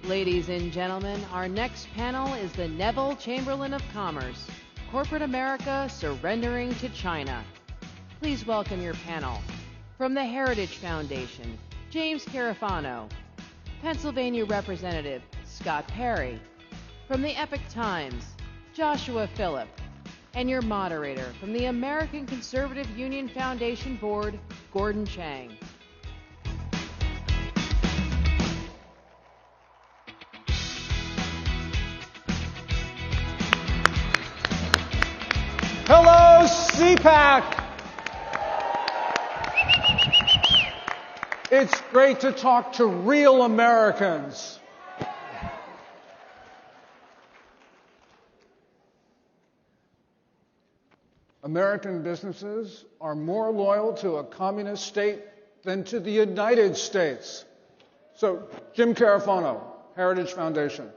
Ladies and gentlemen, our next panel is the Neville Chamberlain of Commerce, Corporate America Surrendering to China. Please welcome your panel. From the Heritage Foundation, James Carafano. Pennsylvania Representative, Scott Perry. From the Epoch Times, Joshua Phillip. And your moderator from the American Conservative Union Foundation Board, Gordon Chang. Hello, CPAC. It's great to talk to real Americans. American businesses are more loyal to a communist state than to the United States. So, Jim Carafano, Heritage Foundation,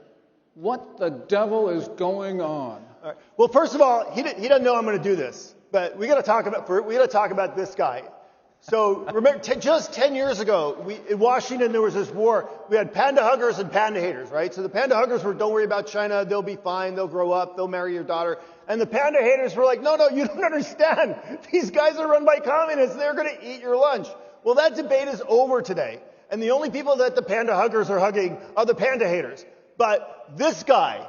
what the devil is going on? All right. Well, first of all, he doesn't know I'm going to do this, but we got to talk about this guy. So remember, just 10 years ago, in Washington there was this war. We had panda huggers and panda haters, right? So the panda huggers were, don't worry about China, they'll be fine, they'll grow up, they'll marry your daughter. And the panda haters were like, no, you don't understand. These guys are run by communists. They're going to eat your lunch. Well, that debate is over today. And the only people that the panda huggers are hugging are the panda haters. But this guy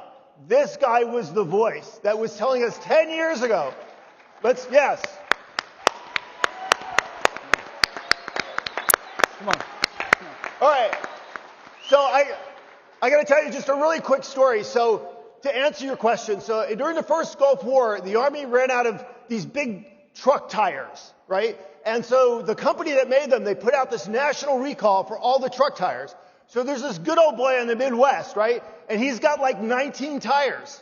was the voice that was telling us 10 years ago. Yes. Come on. All right. So I got to tell you just a really quick story. So to answer your question, so during the first Gulf War, the Army ran out of these big truck tires, right? And so the company that made them, they put out this national recall for all the truck tires. So there's this good old boy in the Midwest, right? And he's got like 19 tires.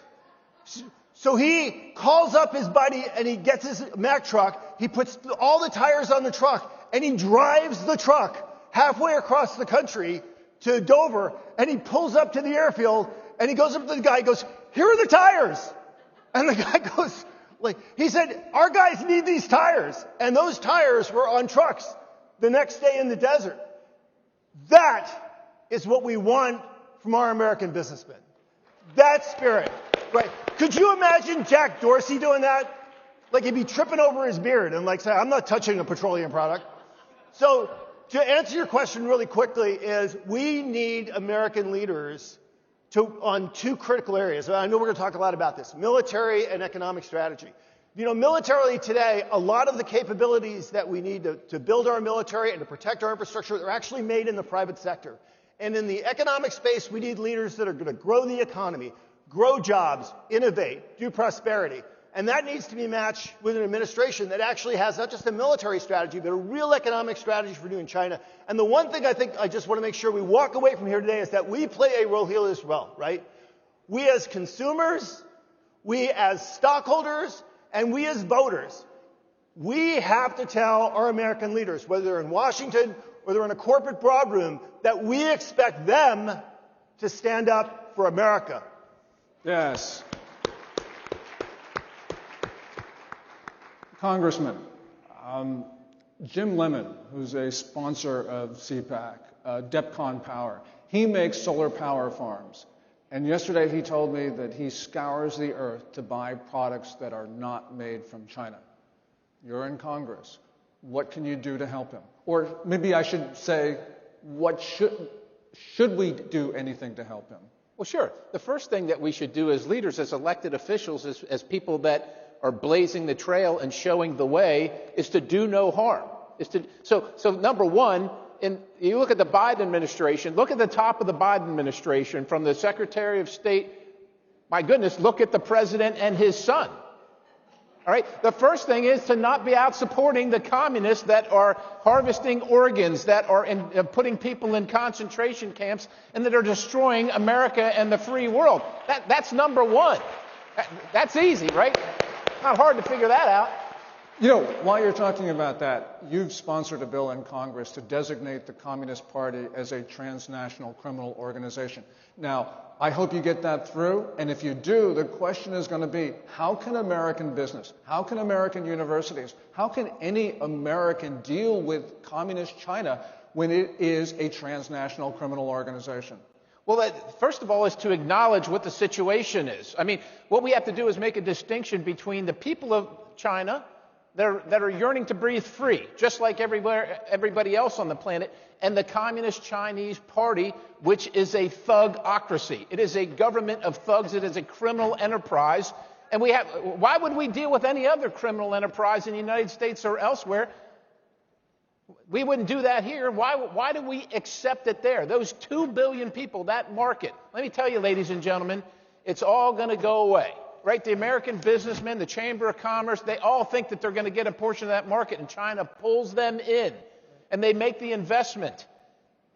So he calls up his buddy and he gets his Mack truck. He puts all the tires on the truck and he drives the truck halfway across the country to Dover, and he pulls up to the airfield and he goes up to the guy and goes, here are the tires. And the guy goes, he said, our guys need these tires. And those tires were on trucks the next day in the desert. That is what we want from our American businessmen. That spirit, right? Could you imagine Jack Dorsey doing that? Like he'd be tripping over his beard and say, I'm not touching a petroleum product. So to answer your question really quickly is we need American leaders on two critical areas. I know we're going to talk a lot about this, military and economic strategy. You know, militarily today, a lot of the capabilities that we need to build our military and to protect our infrastructure are actually made in the private sector. And in the economic space, we need leaders that are going to grow the economy, grow jobs, innovate, do prosperity. And that needs to be matched with an administration that actually has not just a military strategy, but a real economic strategy for doing China. And the one thing I think I just want to make sure we walk away from here today is that we play a role here as well, right? We as consumers, we as stockholders, and we as voters, we have to tell our American leaders, whether they're in Washington or they're in a corporate boardroom, that we expect them to stand up for America. Yes. Congressman, Jim Lemon, who's a sponsor of CPAC, DEPCON Power, he makes solar power farms. And yesterday he told me that he scours the earth to buy products that are not made from China. You're in Congress. What can you do to help him? Or maybe I should say, what should we do anything to help him? Well, sure. The first thing that we should do as leaders, as elected officials, as people that are blazing the trail and showing the way, is to do no harm. So number one, you look at the Biden administration, look at the top of the Biden administration, from the Secretary of State, my goodness, look at the president and his son. All right. The first thing is to not be out supporting the communists that are harvesting organs, that are putting people in concentration camps, and that are destroying America and the free world. That's number one. That's easy, right? Not hard to figure that out. You know, while you're talking about that, you've sponsored a bill in Congress to designate the Communist Party as a transnational criminal organization. Now, I hope you get that through, and if you do, the question is going to be, how can American business, how can American universities, how can any American deal with communist China when it is a transnational criminal organization? Well, first of all, is to acknowledge what the situation is. I mean, what we have to do is make a distinction between the people of China that are yearning to breathe free, just like everybody else on the planet, and the Communist Chinese Party, which is a thugocracy. It is a government of thugs. It is a criminal enterprise. And why would we deal with any other criminal enterprise in the United States or elsewhere? We wouldn't do that here. Why do we accept it there? Those 2 billion people, that market. Let me tell you, ladies and gentlemen, it's all going to go away. Right? The American businessmen, the Chamber of Commerce, they all think that they're going to get a portion of that market, and China pulls them in. And they make the investment.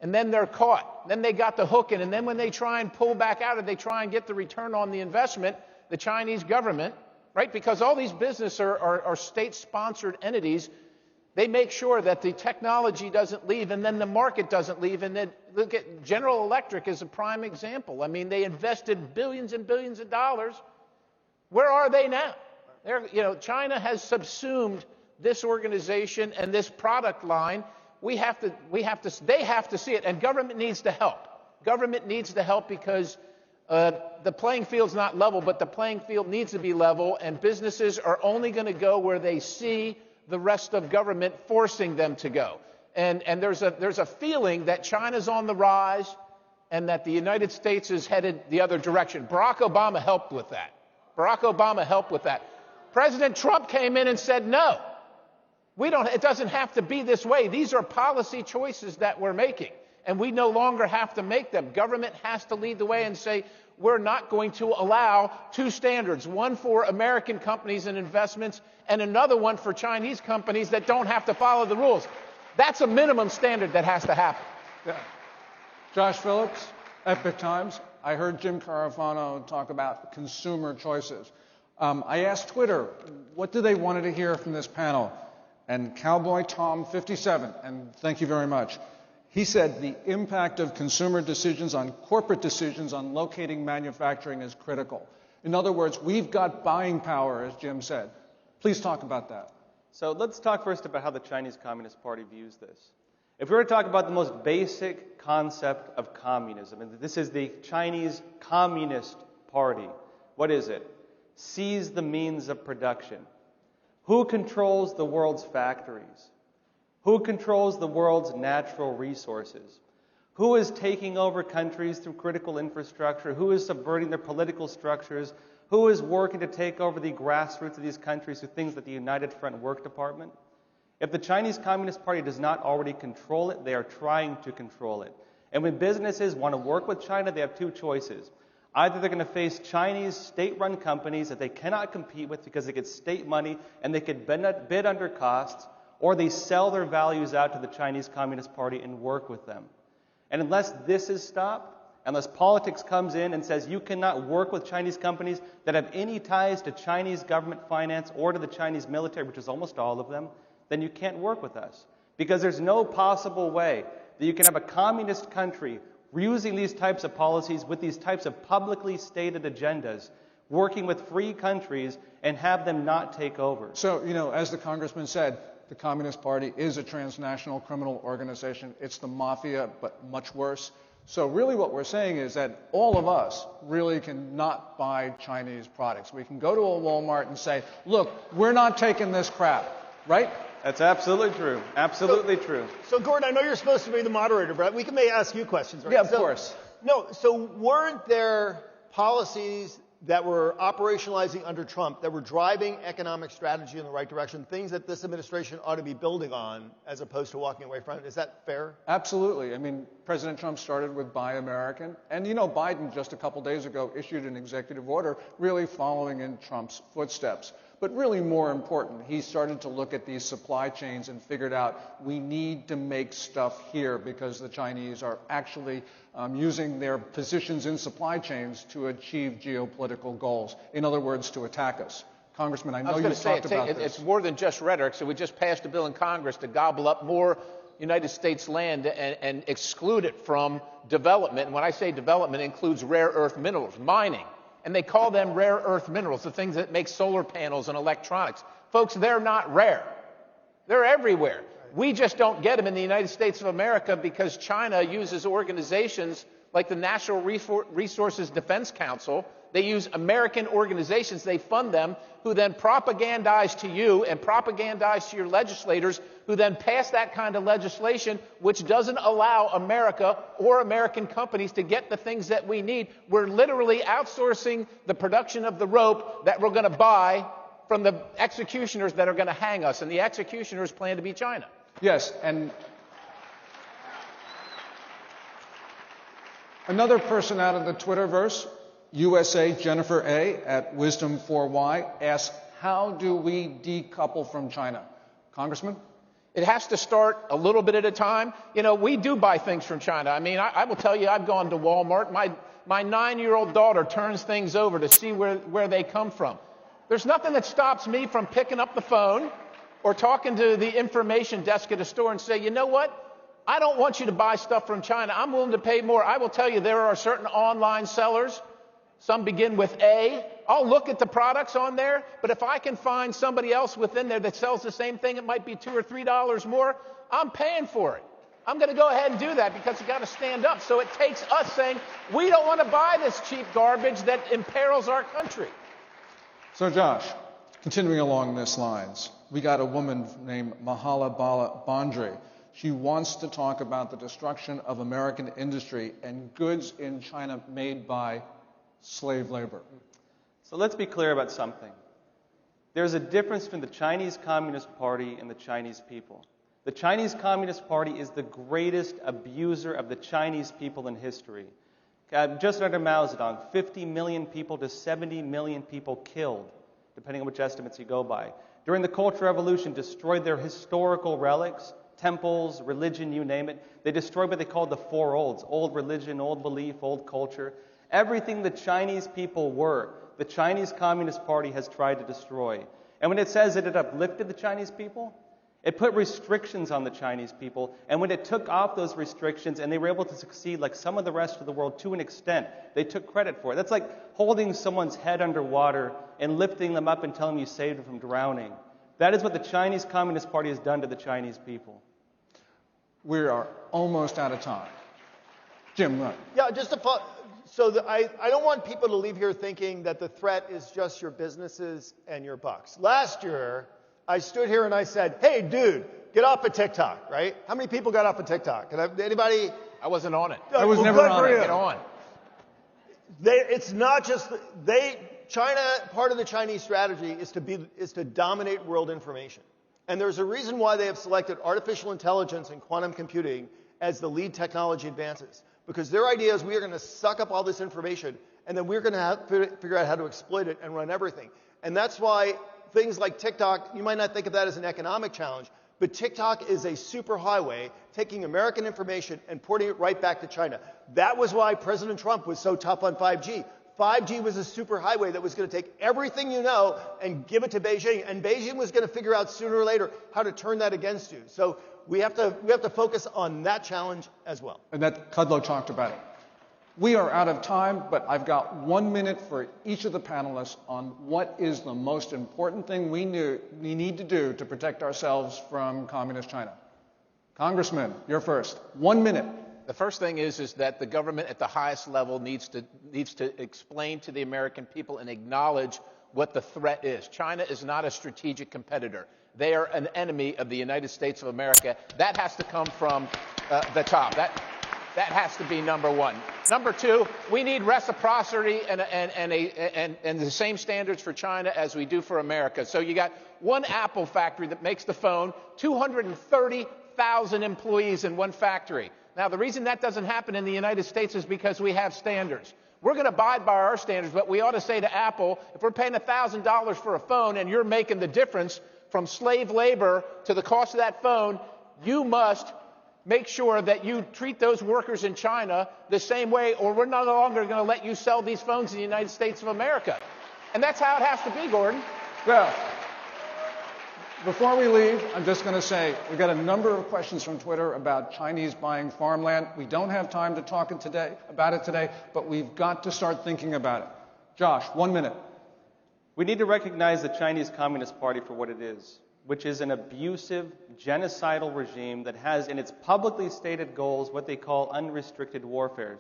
And then they're caught. Then they got the hook in. And then when they try and pull back out, or they try and get the return on the investment, the Chinese government, right? Because all these businesses are state-sponsored entities. They make sure that the technology doesn't leave, and then the market doesn't leave. And then look at General Electric as a prime example. I mean, they invested billions and billions of dollars. Where are they now? China has subsumed this organization and this product line. They have to see it, and government needs to help. Government needs to help because the playing field's not level, but the playing field needs to be level, and businesses are only going to go where they see the rest of government forcing them to go. And there's a feeling that China's on the rise and that the United States is headed the other direction. Barack Obama helped with that. President Trump came in and said, no, it doesn't have to be this way. These are policy choices that we're making, and we no longer have to make them. Government has to lead the way and say, we're not going to allow 2 standards, one for American companies and investments and another one for Chinese companies that don't have to follow the rules. That's a minimum standard that has to happen. Yeah. Josh Phillips, Epoch Times. I heard Jim Carafano talk about consumer choices. I asked Twitter, what do they wanted to hear from this panel? And Cowboy Tom 57, and thank you very much, he said the impact of consumer decisions on corporate decisions on locating manufacturing is critical. In other words, we've got buying power, as Jim said. Please talk about that. So let's talk first about how the Chinese Communist Party views this. If we were to talk about the most basic concept of communism, and this is the Chinese Communist Party, what is it? Seize the means of production. Who controls the world's factories? Who controls the world's natural resources? Who is taking over countries through critical infrastructure? Who is subverting their political structures? Who is working to take over the grassroots of these countries through things like the United Front Work Department? If the Chinese Communist Party does not already control it, they are trying to control it. And when businesses want to work with China, they have 2 choices. Either they're going to face Chinese state-run companies that they cannot compete with because they get state money and they could bid under costs, or they sell their values out to the Chinese Communist Party and work with them. And unless this is stopped, unless politics comes in and says you cannot work with Chinese companies that have any ties to Chinese government finance or to the Chinese military, which is almost all of them, then you can't work with us. Because there's no possible way that you can have a communist country using these types of policies with these types of publicly stated agendas, working with free countries, and have them not take over. So, as the congressman said, the Communist Party is a transnational criminal organization. It's the mafia, but much worse. So really what we're saying is that all of us really cannot buy Chinese products. We can go to a Walmart and say, look, we're not taking this crap, right? That's absolutely true. Absolutely true. So, Gordon, I know you're supposed to be the moderator, but we may ask you questions, right? Yeah, of course. No, so weren't there policies that were operationalizing under Trump that were driving economic strategy in the right direction, things that this administration ought to be building on as opposed to walking away from it? Is that fair? Absolutely. I mean, President Trump started with Buy American. And, Biden just a couple days ago issued an executive order really following in Trump's footsteps. But really more important, he started to look at these supply chains and figured out we need to make stuff here because the Chinese are actually using their positions in supply chains to achieve geopolitical goals. In other words, to attack us. Congressman, I know you talked about this. It's more than just rhetoric. So we just passed a bill in Congress to gobble up more United States land and exclude it from development. And when I say development, it includes rare earth minerals, mining. And they call them rare earth minerals, the things that make solar panels and electronics. Folks, they're not rare. They're everywhere. We just don't get them in the United States of America because China uses organizations like the National Resources Defense Council. They use American organizations, they fund them, who then propagandize to you and propagandize to your legislators, who then pass that kind of legislation which doesn't allow America or American companies to get the things that we need. We're literally outsourcing the production of the rope that we're going to buy from the executioners that are going to hang us, and the executioners plan to be China. Yes, and another person out of the Twitterverse, USA Jennifer A. at Wisdom4Y, asks, how do we decouple from China? Congressman? It has to start a little bit at a time. You know, we do buy things from China. I mean, I will tell you, I've gone to Walmart. My 9-year-old daughter turns things over to see where they come from. There's nothing that stops me from picking up the phone or talking to the information desk at a store and say, you know what? I don't want you to buy stuff from China. I'm willing to pay more. I will tell you, there are certain online sellers. Some begin with A. I'll look at the products on there, but if I can find somebody else within there that sells the same thing, it might be $2 or $3 more, I'm paying for it. I'm going to go ahead and do that because you've got to stand up. So it takes us saying, we don't want to buy this cheap garbage that imperils our country. So Josh, continuing along these lines, we got a woman named Mahala Bala Bandri. She wants to talk about the destruction of American industry and goods in China made by slave labor. So let's be clear about something. There's a difference between the Chinese Communist Party and the Chinese people. The Chinese Communist Party is the greatest abuser of the Chinese people in history. Just under Mao Zedong, 50 million people to 70 million people killed, depending on which estimates you go by. During the Cultural Revolution, destroyed their historical relics, temples, religion, you name it. They destroyed what they called the four olds: old religion, old belief, old culture. Everything the Chinese people were, the Chinese Communist Party has tried to destroy. And when it says that it uplifted the Chinese people, it put restrictions on the Chinese people. And when it took off those restrictions and they were able to succeed like some of the rest of the world to an extent, they took credit for it. That's like holding someone's head underwater and lifting them up and telling them you saved them from drowning. That is what the Chinese Communist Party has done to the Chinese people. We are almost out of time. Jim, run. Yeah, just to I don't want people to leave here thinking that the threat is just your businesses and your bucks. Last year, I stood here and I said, hey, dude, get off of TikTok, right? How many people got off of TikTok? Anybody? I wasn't on it. I was never on it. Get on. It's not just China. Part of the Chinese strategy is to dominate world information, and there's a reason why they have selected artificial intelligence and quantum computing as the lead technology advances. Because their idea is we are going to suck up all this information, and then we're going to have to figure out how to exploit it and run everything. And that's why things like TikTok, you might not think of that as an economic challenge, but TikTok is a superhighway taking American information and porting it right back to China. That was why President Trump was so tough on 5G. 5G was a superhighway that was going to take everything you know and give it to Beijing, and Beijing was going to figure out sooner or later how to turn that against you. So we have to focus on that challenge as well. And that Kudlow talked about it. We are out of time, but I've got 1 minute for each of the panelists on what is the most important thing we need to do to protect ourselves from communist China. Congressman, you're first. 1 minute. The first thing is that the government at the highest level needs to explain to the American people and acknowledge what the threat is. China is not a strategic competitor. They are an enemy of the United States of America. That has to come from the top. That has to be number one. Number two, we need reciprocity and the same standards for China as we do for America. So you got one Apple factory that makes the phone, 230,000 employees in one factory. Now, the reason that doesn't happen in the United States is because we have standards. We're going to abide by our standards, but we ought to say to Apple, if we're paying $1,000 for a phone and you're making the difference from slave labor to the cost of that phone, you must make sure that you treat those workers in China the same way, or we're no longer going to let you sell these phones in the United States of America. And that's how it has to be, Gordon. Well, before we leave, I'm just going to say we got a number of questions from Twitter about Chinese buying farmland. We don't have time to talk about it today, but we've got to start thinking about it. Josh, 1 minute. We need to recognize the Chinese Communist Party for what it is, which is an abusive, genocidal regime that has in its publicly stated goals what they call unrestricted warfare.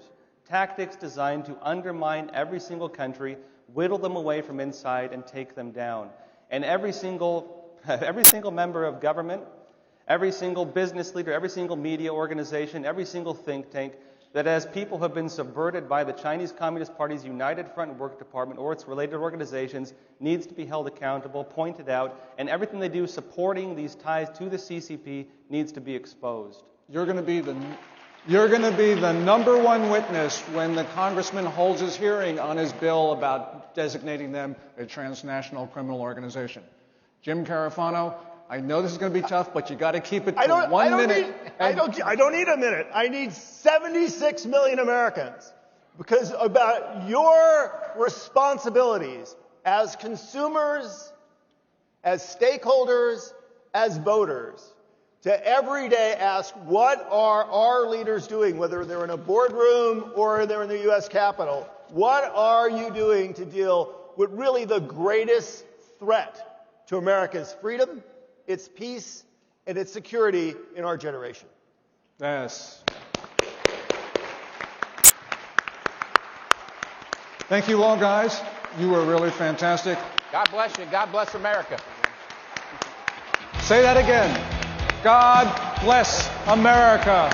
Tactics designed to undermine every single country, whittle them away from inside, and take them down. And every single member of government, every single business leader, every single media organization, every single think tank that as people have been subverted by the Chinese Communist Party's United Front Work Department or its related organizations needs to be held accountable, pointed out, and everything they do supporting these ties to the CCP needs to be exposed. You're going to be the number one witness when the congressman holds his hearing on his bill about designating them a transnational criminal organization. Jim Carafano, I know this is going to be tough, but you got to keep it to 1 minute. I don't need a minute. I need 76 million Americans. Because about your responsibilities as consumers, as stakeholders, as voters, to every day ask, what are our leaders doing, whether they're in a boardroom or they're in the U.S. Capitol? What are you doing to deal with really the greatest threat to America's freedom, its peace, and its security in our generation? Yes. Thank you all, guys. You were really fantastic. God bless you. God bless America. Say that again. God bless America.